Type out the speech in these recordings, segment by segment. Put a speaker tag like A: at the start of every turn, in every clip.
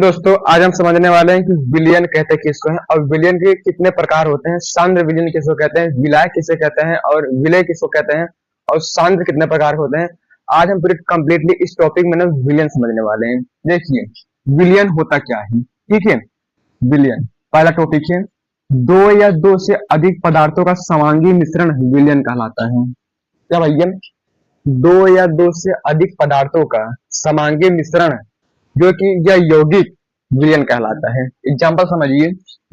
A: दोस्तों आज हम समझने वाले हैं कि विलयन कहते किसको हैं और विलयन के कितने प्रकार होते हैं। सांद्र विलयन किसको कहते हैं, विलायक किसे कहते हैं और विलय किसको कहते हैं और सांद्र कितने प्रकार होते हैं। आज हम पूरी कंप्लीटली इस टॉपिक में ना विलयन समझने वाले हैं। देखिए विलयन होता क्या है, ठीक है। विलयन पहला टॉपिक है, दो या दो से अधिक पदार्थों का समांगी मिश्रण विलयन कहलाता है। क्या भैया, दो या दो से अधिक पदार्थों का समांगी मिश्रण जो कि यह यौगिक विलयन कहलाता है। एग्जाम्पल समझिए,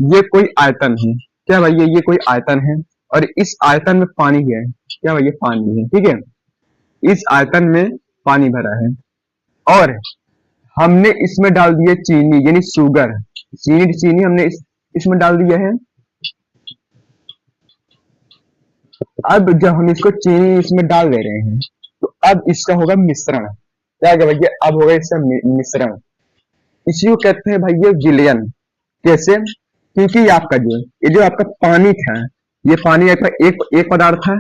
A: ये कोई आयतन है। क्या भैया, ये कोई आयतन है और इस आयतन में पानी है। क्या भैया, पानी है, ठीक है। इस आयतन में पानी भरा है और हमने इसमें डाल दिया चीनी यानी शुगर। चीनी चीनी हमने इसमें डाल दिया है। अब जब हम इसको चीनी इसमें डाल दे रहे हैं तो अब इसका होगा मिश्रण। क्या भैया, अब होगा इसका मिश्रण। इसी को कहते हैं भैया विलयन। कैसे? क्योंकि ये जो आपका पानी था, ये पानी आपका एक पदार्थ था।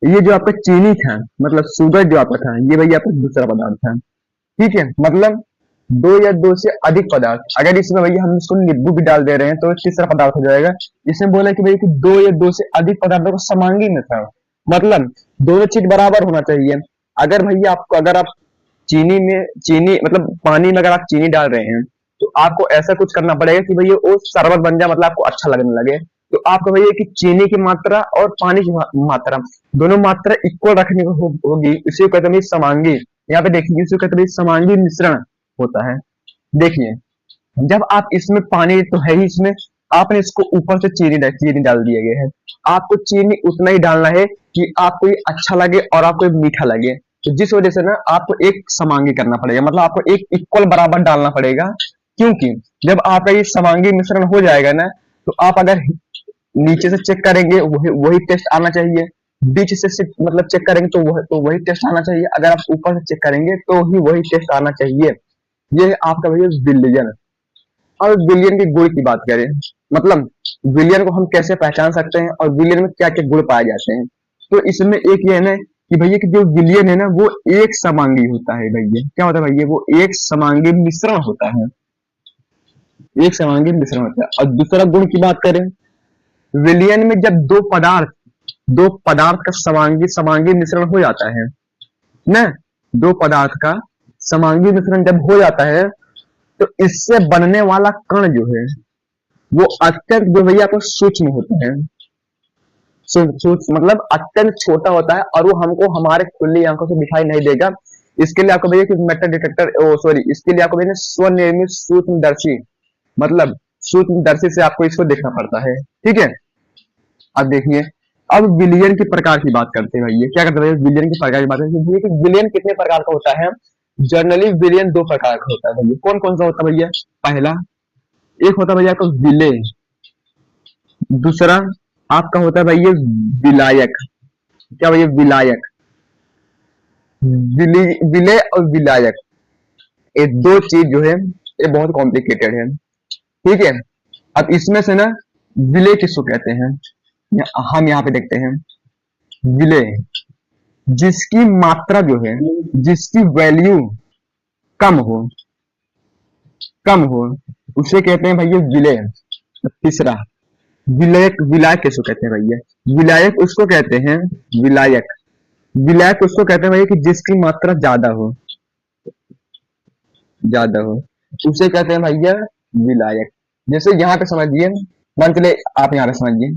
A: ये जो आपका चीनी था मतलब शुगर जो आपका था, ये भैया आपका दूसरा पदार्थ था, ठीक है। मतलब दो या दो से अधिक पदार्थ, अगर इसमें भैया हम इसको नींबू भी डाल दे रहे हैं तो तीसरा पदार्थ हो जाएगा। इसमें बोला कि भैया कि दो या दो से अधिक पदार्थों को समांगी मिश्रण, मतलब दोनों चीज बराबर होना चाहिए। अगर भैया आपको अगर आप चीनी मतलब पानी में अगर आप चीनी डाल रहे हैं तो आपको ऐसा कुछ करना पड़ेगा कि भैया वो शरबत बन जाए, मतलब आपको अच्छा लगने लगे। तो आपको भैया कि चीनी की मात्रा और पानी की मात्रा दोनों मात्रा इक्वल रखनी होगी। इसी को कहते हैं समांगी। यहाँ पे देखिए इसी को कहते हैं समांगी मिश्रण होता है। देखिए जब आप इसमें पानी तो है ही, इसमें आपने इसको ऊपर से चीनी डाल दिया गया है। आपको चीनी उतना ही डालना है कि आपको ये अच्छा लगे और आपको ये मीठा लगे। तो जिस वजह से ना आपको एक समांगी करना पड़ेगा, मतलब आपको एक इक्वल बराबर डालना पड़ेगा। क्योंकि जब आपका ये समांगी मिश्रण हो जाएगा ना, तो आप अगर नीचे से चेक करेंगे वही टेस्ट आना चाहिए। बीच से मतलब चेक करेंगे तो वही टेस्ट आना चाहिए। अगर आप ऊपर से चेक करेंगे तो ही वही टेस्ट आना चाहिए। ये है आपका भैया विलयन। और विलयन के गुण की बात करें, मतलब विलयन को हम कैसे पहचान सकते हैं और विलयन में क्या क्या गुण पाए जाते हैं। तो इसमें एक ये है ना कि भैया कि जो विलयन है ना वो एक समांगी होता है। भैया क्या होता है भैया, वो एक समांगी मिश्रण होता है। एक समांगी मिश्रण होता है। और दूसरा गुण की बात करें, विलयन में जब दो पदार्थ का समांगी समांगी मिश्रण हो जाता है ना, दो पदार्थ का समांगी मिश्रण जब हो जाता है तो इससे बनने वाला कण जो है वो अत्यंत जो भैया आपको सूक्ष्म होता है। सूक्ष्म मतलब अत्यंत छोटा होता है और वो हमको हमारे खुली आंखों से दिखाई नहीं देगा। इसके लिए आपको भैया कि मेटल डिटेक्टर इसके लिए आपको भैया स्वनिर्मित सूक्ष्मदर्शी, मतलब सूक्ष्मदर्शी से आपको इसको देखना पड़ता है, ठीक है। अब देखिए, अब विलयन के प्रकार की बात करते हैं भैया। क्या करते हैं विलयन के प्रकार की बात करते हैं कि विलयन कितने प्रकार का होता है। जनरली विलयन दो प्रकार का होता है भैया। कौन कौन सा होता है भैया? पहला एक होता है भैया आपका विलेय, दूसरा आपका होता है भैया विलायक। क्या भैया? विलायक। विलेय और विलायक ये दो चीज जो है ये बहुत कॉम्प्लिकेटेड है, ठीक है। अब इसमें से ना विलेय किसको कहते हैं, हम यहाँ पे देखते हैं। विलेय जिसकी मात्रा जो है, जिसकी वैल्यू कम हो उसे कहते हैं भैया विलेय। तीसरा विलायक, विलायक किसको कहते हैं भैया? विलायक उसको कहते हैं, विलायक विलायक उसको कहते हैं भैया कि जिसकी मात्रा ज्यादा हो उसे कहते हैं भैया विलायक। जैसे यहाँ पे समझिए, मान चले आप यहाँ पे समझिए,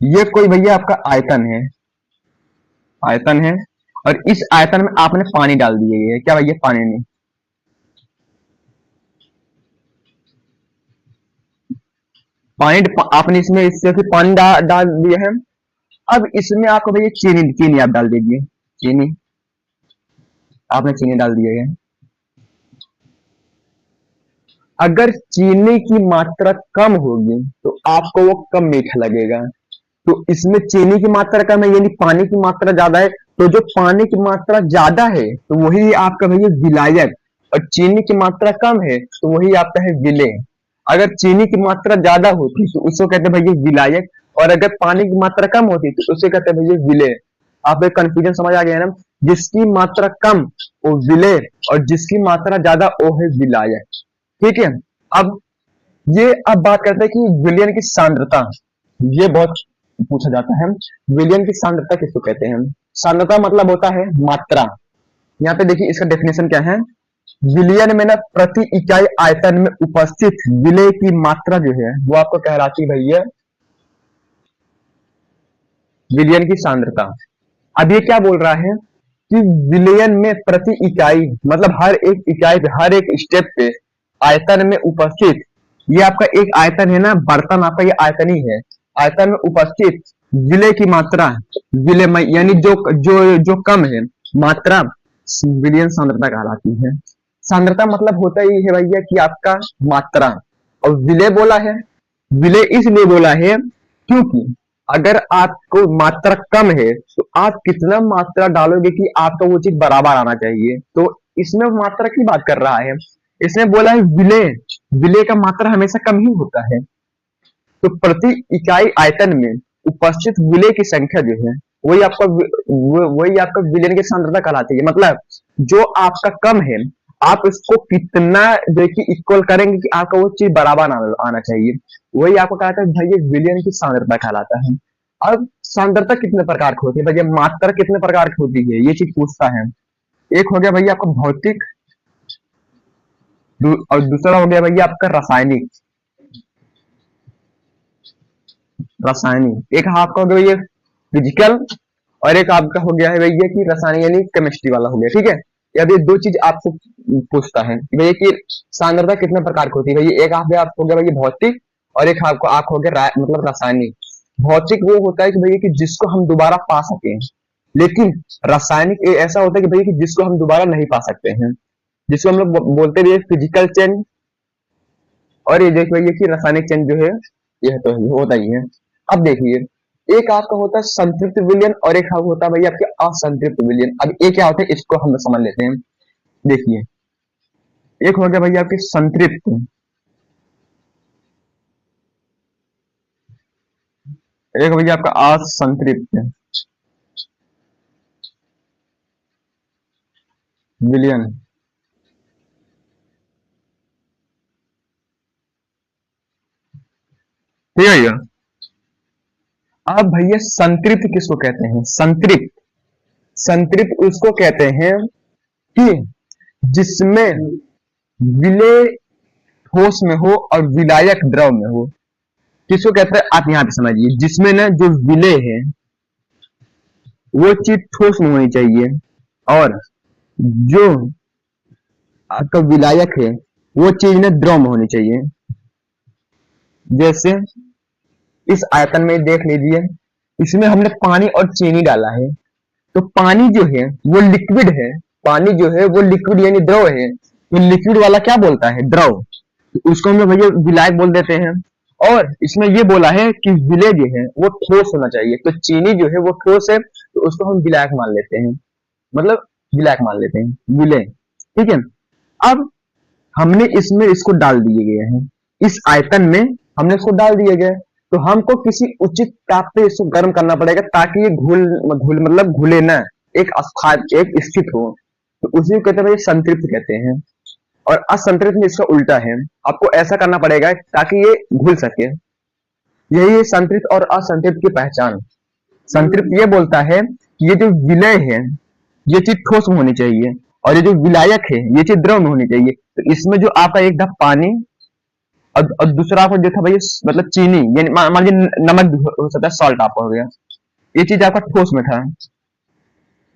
A: ये कोई भैया आपका आयतन है और इस आयतन में आपने पानी डाल दिए है। क्या भैया? पानी नहीं, पानी आपने इसमें इससे फिर पानी डाल दिया है। अब इसमें आपको भैया चीनी आप डाल दीजिए। चीनी आपने चीनी डाल दिया है। अगर चीनी की मात्रा कम होगी तो आपको वो कम मीठा लगेगा। तो इसमें चीनी की मात्रा कम है यानी पानी की मात्रा ज्यादा है, तो जो पानी की मात्रा ज्यादा है तो वही आपका भैया विलायक, और चीनी की मात्रा कम है तो वही आपका है विलेय। अगर चीनी की मात्रा ज्यादा होती तो उसको कहते हैं भैया विलायक, और अगर पानी की मात्रा कम होती तो उसे कहते हैं भैया विलेय। आप एक कंफ्यूजन समझ आ गया ना, जिसकी मात्रा कम वो विलेय और जिसकी मात्रा ज्यादा वो है विलायक। ठीक है। अब अब बात करते हैं कि विलयन की सांद्रता, ये बहुत पूछा जाता है। विलयन की सांद्रता किसको कहते हैं? सांद्रता मतलब होता है मात्रा। यहाँ पे देखिए इसका डेफिनेशन क्या है। विलयन में ना प्रति इकाई आयतन में उपस्थित विलय की मात्रा जो है वो आपको कहलाती है भैया विलयन की सांद्रता। अब ये क्या बोल रहा है कि विलयन में प्रति इकाई मतलब हर एक इकाई पे, हर एक स्टेप पे आयतन में उपस्थित, ये आपका एक आयतन है ना, बर्तन आपका ये आयतन ही है, आयतन में उपस्थित विलय की मात्रा, विलय यानी जो जो जो कम है मात्रा, विलयन सांद्रता कहलाती है। सांद्रता मतलब होता ही है भैया कि आपका मात्रा, और विलय बोला है, विलय इसलिए बोला है क्योंकि अगर आपको मात्रा कम है तो आप कितना मात्रा डालोगे कि आपका वो चीज बराबर आना चाहिए, तो इसमें मात्रा की बात कर रहा है। इसमें बोला है विलय, विलय का मात्रा हमेशा कम ही होता है। तो प्रति इकाई आयतन में उपस्थित विलय की संख्या जो है वही आपका विलयन की सांद्रता कहलाती है। मतलब जो आपका कम है आप इसको कितना देखिए इक्वल करेंगे कि आपका वो चीज बराबर आना चाहिए, वही आपको कहलाता है भैया विलयन की सांद्रता कहलाता है। अब सांद्रता कितने प्रकार की होती है भैया, मात्रा कितने प्रकार की होती है ये चीज पूछता है। एक हो गया भैया आपका भौतिक, और दूसरा हो गया भैया आपका रासायनिक, रासायनिक एक आपका हो गया भैया फिजिकल, और एक आपका हो गया है भैया कि रासायनिक यानी केमिस्ट्री वाला हो गया। ठीक है, अब ये दो चीज आपको पूछता है कि भैया कि सांद्रता कितने प्रकार की होती है भैया। एक आपको हो गया भैया भौतिक, और एक आपको आंख हो गया मतलब रासायनिक। भौतिक वो होता है कि भैया कि जिसको हम दोबारा पा सके, लेकिन रासायनिक ऐसा होता है कि भैया कि जिसको हम दोबारा नहीं पा सकते हैं, जिसको हम लोग बोलते भी फिजिकल चेंज, और ये देखिए भैया कि रासायनिक चेंज जो है यह तो होता ही है। अब देखिए एक आपका होता है संतृप्त विलयन, और एक होता है भैया आपके असंतृप्त विलयन। अब ये क्या होता है इसको हम समझ लेते हैं। देखिए एक हो गया भैया आपके संतृप्त, एक भैया आपका असंतृप्त विलयन। ठीक है भैया। अब भैया संतृप्त किसको कहते हैं? संतृप्त, संतृप्त उसको कहते हैं कि जिसमें विलय ठोस में हो और विलायक द्रव में हो। किसको कहते हैं आप यहाँ पे समझिए, जिसमें ना जो विलय है वो चीज ठोस में होनी चाहिए, और जो आपका विलायक है वो चीज ना द्रव में होनी चाहिए। जैसे इस आयतन में देख लीजिए, इसमें हमने पानी और चीनी डाला है, तो पानी जो है वो लिक्विड है, पानी जो है वो लिक्विड यानी द्रव है, तो लिक्विड वाला क्या बोलता है? द्रव, तो उसको हम लोग भैया विलायक बोल देते हैं। और इसमें ये बोला है कि विलय जो है वो ठोस होना चाहिए, तो चीनी जो है वो ठोस है तो उसको हम विलायक मान लेते हैं, मतलब विलायक मान लेते हैं विलय। ठीक है, अब हमने इसमें इसको डाल दिए गए हैं, इस आयतन में हमने इसको डाल दिए गए, तो हमको किसी उचित ताप पे इसको गर्म करना पड़ेगा ताकि ये घुल घुल मतलब घुले ना, एक एक स्थित हो, तो उसी को कहते हैं संतृप्त कहते हैं। और असंतृप्त में इसका उल्टा है, आपको ऐसा करना पड़ेगा ताकि ये घुल सके। यही है संतृप्त और असंतृप्त की पहचान। संतृप्त ये बोलता है कि ये जो विलय है ये चीज ठोस में होनी चाहिए, और ये जो विलायक है ये चीज द्रव में होनी चाहिए। तो इसमें जो आपका एक था पानी, और दूसरा आपको जो था भाई मतलब चीनी, यानी मान लीजिए नमक भी हो सकता है, सॉल्ट आपका हो गया, ये चीज आपका ठोस में था।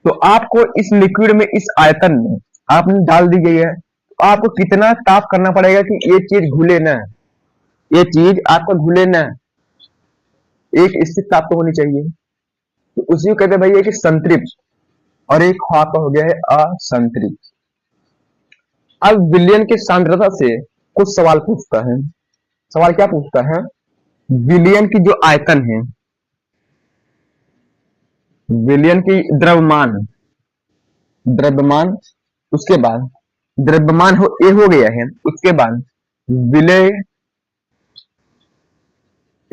A: तो आपको इस लिक्विड में, इस आयतन में आपने डाल दी गई है, तो आपको कितना ताप करना पड़ेगा कि ये चीज घुले ना, ये चीज आपका घुले ना, एक स्थित ताप तो होनी चाहिए। तो उसी को कहते हैं भैया कि संतृप्त, और एक आपका हो गया है असंतृप्त। अब विलयन की सांद्रता से कुछ सवाल पूछता है। सवाल क्या पूछता है? विलयन की जो आयतन है, विलयन की द्रव्यमान, उसके बाद द्रव्यमान हो ए हो गया है, उसके बाद विलय